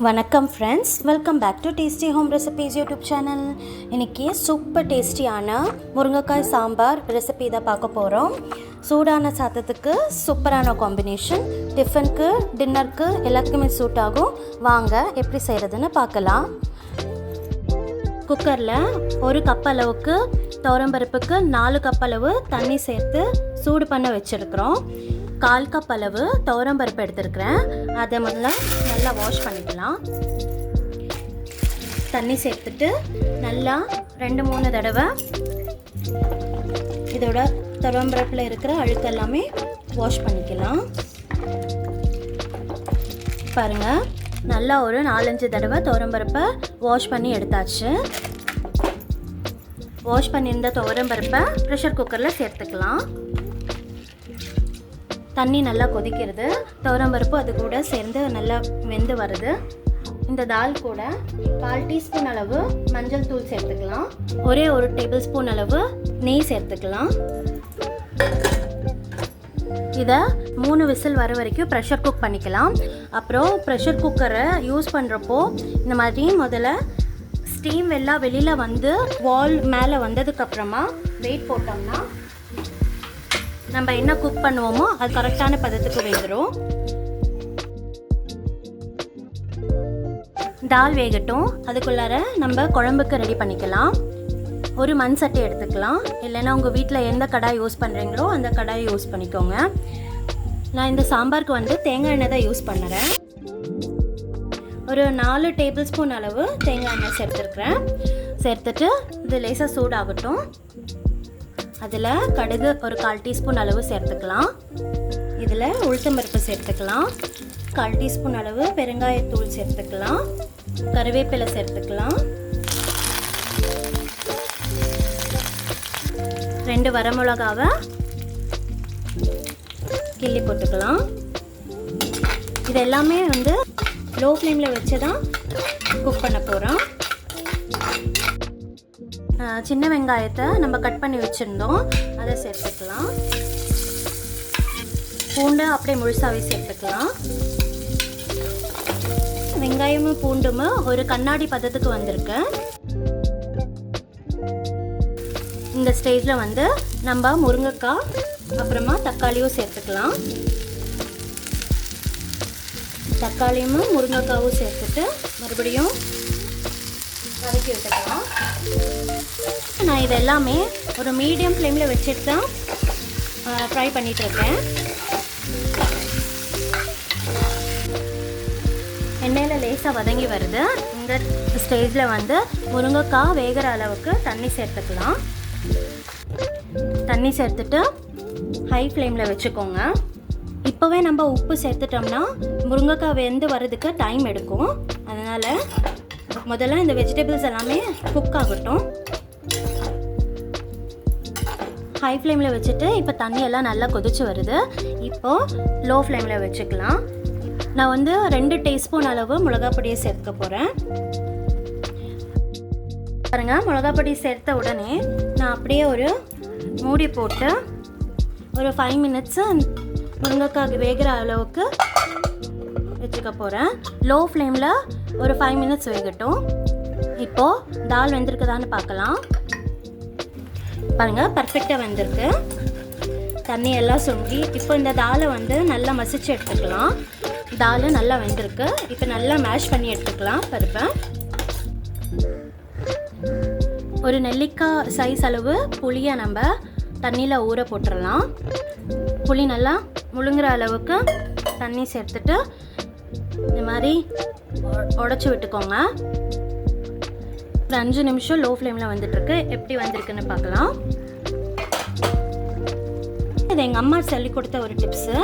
வணக்கம் friends, welcome back to tasty home recipes YouTube channel. இன்றைக்கி super டேஸ்டியான முருங்கைக்காய் சாம்பார் ரெசிபி தான் பார்க்க போகிறோம். சூடான சாதத்துக்கு சூப்பரான காம்பினேஷன், டிஃபனுக்கு டின்னருக்கு எல்லாத்துக்குமே சூட் ஆகும். வாங்க எப்படி செய்கிறதுன்னு பார்க்கலாம். குக்கரில் 1 கப் அளவுக்கு துவரம்பருப்புக்கு 4 கப் அளவு தண்ணி சேர்த்து சூடு பண்ண வச்சுருக்குறோம். 1/4 கப் அளவு துவரம்பருப்பு எடுத்துருக்கிறேன். அதை முதல்ல நல்லா வாஷ் பண்ணிக்கலாம். தண்ணி சேர்த்துட்டு நல்லா 2-3 தடவை இதோட துவரம்பருப்பில் இருக்கிற அழுக்கு எல்லாமே வாஷ் பண்ணிக்கலாம். பாருங்கள், நல்லா ஒரு 4-5 தடவை துவரம்பருப்பை வாஷ் பண்ணி எடுத்தாச்சு. வாஷ் பண்ணியிருந்த துவரம்பருப்பை ப்ரெஷர் குக்கரில் சேர்த்துக்கலாம். தண்ணி நல்லா கொதிக்கிறது, துவரம்பருப்பு அது கூட சேர்ந்து நல்லா வெந்து வருது. இந்த தால் கூட 1/4 டீஸ்பூன் அளவு மஞ்சள் தூள் சேர்த்துக்கலாம். ஒரே 1 டேபிள் ஸ்பூன் அளவு நெய் சேர்த்துக்கலாம். இதை 3 விசில் வர வரைக்கும் ப்ரெஷர் குக் பண்ணிக்கலாம். அப்புறம் ப்ரெஷர் குக்கரை யூஸ் பண்ணுறப்போ இந்த மாதிரி முதல்ல ஸ்டீம் எல்லாம் வெளியில் வந்து வால் மேலே வந்ததுக்கப்புறமா வெயிட் போட்டோம்னா நம்ம என்ன குக் பண்ணுவோமோ அது கரெக்டான பதத்துக்கு வெந்துடும். தால் வேகட்டும், அதுக்குள்ளார நம்ம குழம்புக்கு ரெடி பண்ணிக்கலாம். ஒரு மண் சட்டி எடுத்துக்கலாம், இல்லைன்னா உங்கள் வீட்டில் எந்த கடாய் யூஸ் பண்ணுறீங்களோ அந்த கடாயை யூஸ் பண்ணிக்கோங்க. நான் இந்த சாம்பாருக்கு வந்து தேங்காய் எண்ணெய் தான் யூஸ் பண்ணுறேன். ஒரு 4 டேபிள் ஸ்பூன் அளவு தேங்காய் எண்ணெய் சேர்த்துருக்குறேன். சேர்த்துட்டு இது லேசாக சூடாகட்டும். அதில் கடுகு ஒரு 1/4 டீஸ்பூன் அளவு சேர்த்துக்கலாம். இதில் உளுத்தம்பருப்பு சேர்த்துக்கலாம். 1/4 டீஸ்பூன் அளவு பெருங்காயத்தூள் சேர்த்துக்கலாம். கருவேப்பிலை சேர்த்துக்கலாம். 2 வரமிளகாவை கிள்ளி போட்டுக்கலாம். இது எல்லாமே வந்து லோ ஃப்ளேமில் வச்சு தான் குக் பண்ண போகிறோம். சின்ன வெங்காயத்தை நம்ம கட் பண்ணி வச்சுருந்தோம், அதை சேர்த்துக்கலாம். பூண்டு அப்படியே முழுசாகவே சேர்த்துக்கலாம். வெங்காயமும் பூண்டும் ஒரு கண்ணாடி பதத்துக்கு வந்திருக்கு. இந்த ஸ்டேஜில் வந்து நம்ம முருங்கைக்காய் அப்புறமா தக்காளியும் சேர்த்துக்கலாம். தக்காளியும் முருங்கைக்காவும் சேர்த்துட்டு மறுபடியும் வதக்கி விட்டுக்கலாம். நான் இது எல்லாமே ஒரு மீடியம் ஃப்ளேமில் வச்சுட்டு தான் ஃப்ரை பண்ணிகிட்ருக்கேன். எண்ணெயில் லேசாக வதங்கி வருது. இந்த ஸ்டேஜில் வந்து முருங்கைக்காய் வேகிற அளவுக்கு தண்ணி சேர்த்துக்கலாம். தண்ணி சேர்த்துட்டு ஹை ஃப்ளேமில் வச்சுக்கோங்க. இப்போவே நம்ம உப்பு சேர்த்துட்டோம்னா முருங்கைக்காய் வெந்து வர்றதுக்கு டைம் எடுக்கும். அதனால் முதல்ல இந்த வெஜிடபிள்ஸ் எல்லாமே குக் ஆகட்டும். ஹை ஃப்ளேமில் வச்சுட்டு இப்போ தண்ணியெல்லாம் நல்லா கொதிச்சு வருது. இப்போது லோ ஃப்ளேமில் வச்சுக்கலாம். நான் வந்து 2 டீஸ்பூன் அளவு மிளகாப்பொடியை சேர்க்க போகிறேன். பாருங்கள், மிளகாப்பொடி சேர்த்த உடனே நான் அப்படியே ஒரு மூடி போட்டு ஒரு 5 மினிட்ஸு முருங்கைக்காய் வேகிற அளவுக்கு வச்சுக்க போகிறேன். லோ ஃப்ளேமில் ஒரு 5 மினிட்ஸ் வேகட்டும். இப்போது தால் வெந்திருக்குதான்னு பார்க்கலாம். பாருங்கள், பர்ஃபெக்டாக வெந்திருக்கு. தண்ணியெல்லாம் சுண்டி இப்போ இந்த தாலை வந்து நல்லா மசிச்சு எடுத்துக்கலாம். தால் நல்லா வெந்திருக்கு. இப்போ நல்லா மேஷ் பண்ணி எடுத்துக்கலாம் பருப்பை. ஒரு நெல்லிக்காய் சைஸ் அளவு புளியை நம்ம தண்ணியில் ஊற போட்டுடலாம். புளி நல்லா முழுங்குற அளவுக்கு தண்ணி சேர்த்துட்டு இந்த மாதிரி உடச்சி விட்டுக்கோங்க. ஒரு 5 நிமிஷம் லோ ஃப்ளேமில் வந்துட்டுருக்கு. எப்படி வந்திருக்குன்னு பார்க்கலாம். இது எங்கள் அம்மா சொல்லி கொடுத்த ஒரு டிப்ஸு.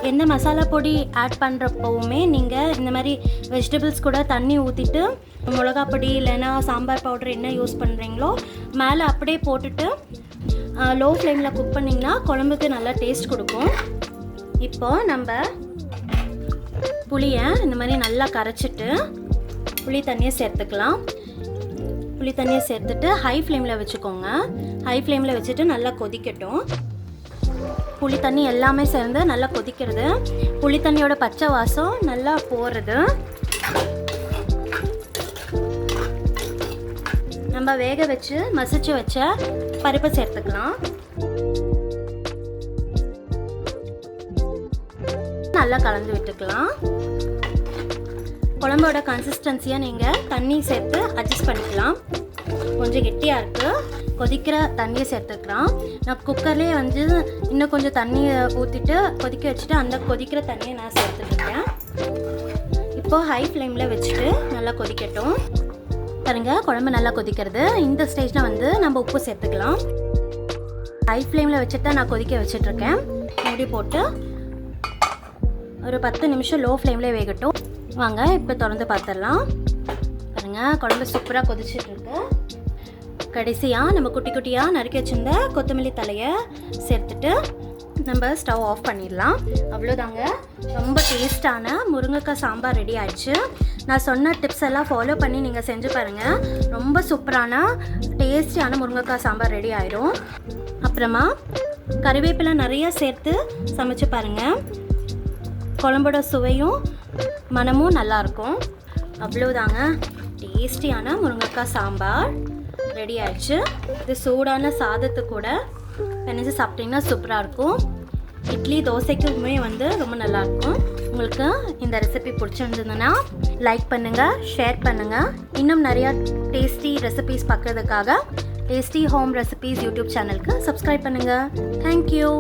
எந்த மசாலா பொடி ஆட் பண்ணுறப்போவுமே நீங்கள் இந்த மாதிரி வெஜிடபிள்ஸ் கூட தண்ணி ஊற்றிட்டு மிளகா பொடி இல்லைன்னா சாம்பார் பவுடர் என்ன யூஸ் பண்ணுறீங்களோ மேலே அப்படியே போட்டுட்டு லோ ஃப்ளேமில் குக் பண்ணிங்கன்னா குழம்புக்கு நல்லா டேஸ்ட் கொடுக்கும். இப்போது நம்ம புளியை இந்த மாதிரி நல்லா கரைச்சிட்டு புளி தண்ணியை சேர்த்துக்கலாம். புளி தண்ணியை சேர்த்துட்டு ஹை ஃப்ளேமில் வச்சுக்கோங்க. ஹை ஃப்ளேமில் வச்சுட்டு நல்லா கொதிக்கட்டும். புளி தண்ணி எல்லாமே சேர்ந்து நல்லா கொதிக்கிறது. புளி தண்ணியோட பச்சை வாசம் நல்லா போகிறது. நம்ம வேக வச்சு மசிச்சு வச்ச பருப்பை சேர்த்துக்கலாம். நல்லா கலந்து விட்டுக்கலாம். குழம்போட கன்சிஸ்டன்சியை நீங்கள் தண்ணி சேர்த்து அட்ஜஸ்ட் பண்ணிக்கலாம். கொஞ்சம் கெட்டியாக இருக்குது, கொதிக்கிற தண்ணியை சேர்த்துக்கலாம். நான் குக்கர்லேயே வந்து இன்னும் கொஞ்சம் தண்ணியை ஊற்றிட்டு கொதிக்க வச்சுட்டு அந்த கொதிக்கிற தண்ணியை நான் சேர்த்துட்ருக்கேன். இப்போது ஹை ஃப்ளேமில் வச்சுட்டு நல்லா கொதிக்கட்டும். பாருங்கள், குழம்பு நல்லா கொதிக்கிறது. இந்த ஸ்டேஜில் வந்து நம்ம உப்பு சேர்த்துக்கலாம். ஹை ஃப்ளேமில் வச்சுட்டு தான் நான் கொதிக்க வச்சிட்ருக்கேன். மூடி போட்டு ஒரு 10 நிமிஷம் லோ ஃப்ளேம்லேயே வேகட்டும். வாங்க இப்போ திறந்து பார்த்துடலாம். பாருங்கள், குழம்பு சூப்பராக கொதிச்சிட்ருக்கு. கடைசியாக நம்ம குட்டி குட்டியாக நறுக்கி வச்சுருந்த கொத்தமல்லி தலையை சேர்த்துட்டு நம்ம ஸ்டவ் ஆஃப் பண்ணிடலாம். அவ்வளோதாங்க, ரொம்ப டேஸ்டான முருங்கைக்காய் சாம்பார் ரெடி ஆயிடுச்சு. நான் சொன்ன டிப்ஸ் எல்லாம் ஃபாலோ பண்ணி நீங்கள் செஞ்சு பாருங்கள். ரொம்ப சூப்பரான டேஸ்டியான முருங்கைக்காய் சாம்பார் ரெடி ஆயிடும். அப்புறமா கறிவேப்பிலை நிறையா சேர்த்து சமைச்சு பாருங்கள். குழம்போட சுவையும் மனமும் நல்லாயிருக்கும். அவ்வளோதாங்க, டேஸ்டியான முருங்கைக்காய் சாம்பார் ரெடி ஆயிடுச்சு. இது சூடான சாதத்து கூட பிணைஞ்சு சாப்பிட்டிங்கன்னா சூப்பராக இருக்கும். இட்லி தோசைக்குமே வந்து ரொம்ப நல்லாயிருக்கும். உங்களுக்கு இந்த ரெசிபி பிடிச்சிருந்ததுன்னா லைக் பண்ணுங்கள், ஷேர் பண்ணுங்கள். இன்னும் நிறையா டேஸ்டி ரெசிபீஸ் பார்க்குறதுக்காக டேஸ்டி ஹோம் ரெசிபீஸ் யூடியூப் சேனலுக்கு சப்ஸ்கிரைப் பண்ணுங்கள். தேங்க்யூ.